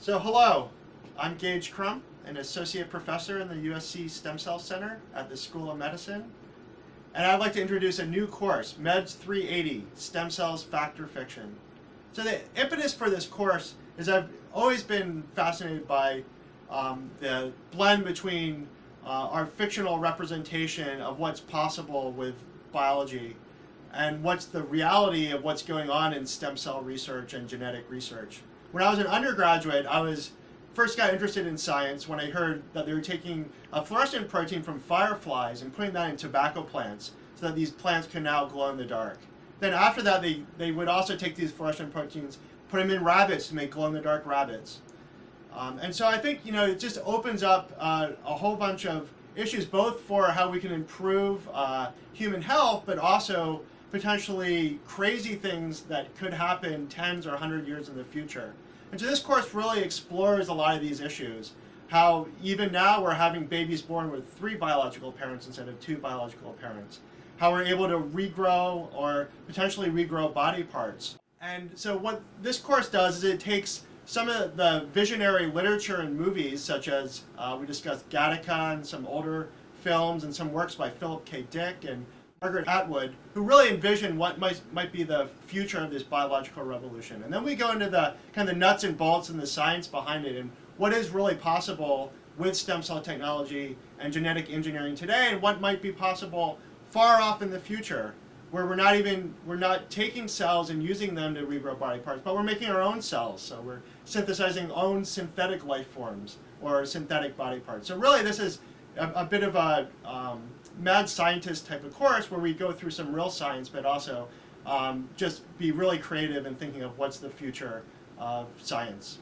So hello, I'm Gage Crum, an associate professor in the USC Stem Cell Center at the School of Medicine. And I'd like to introduce a new course, Meds 380, Stem Cells Factor Fiction. So the impetus for this course is I've always been fascinated by the blend between our fictional representation of what's possible with biology and what's the reality of what's going on in stem cell research and genetic research. When I was an undergraduate, first got interested in science when I heard that they were taking a fluorescent protein from fireflies and putting that in tobacco plants so that these plants can now glow in the dark. Then after that, they would also take these fluorescent proteins, put them in rabbits to make glow-in-the-dark rabbits. And so I think it just opens up a whole bunch of issues, both for how we can improve human health, but also potentially crazy things that could happen tens or 100 years in the future. And so this course really explores a lot of these issues. How even now we're having babies born with 3 biological parents instead of 2 biological parents. How we're able to regrow or potentially regrow body parts. And so what this course does is it takes some of the visionary literature and movies, such as we discussed Gattaca and some older films and some works by Philip K. Dick and Margaret Atwood, who really envision what might be the future of this biological revolution. And then we go into the kind of the nuts and bolts and the science behind it and what is really possible with stem cell technology and genetic engineering today, and what might be possible far off in the future, where we're not taking cells and using them to regrow body parts, but we're making our own cells. So we're synthesizing own synthetic life forms or synthetic body parts. So really this is a bit of a mad scientist type of course where we go through some real science, but also just be really creative in thinking of what's the future of science.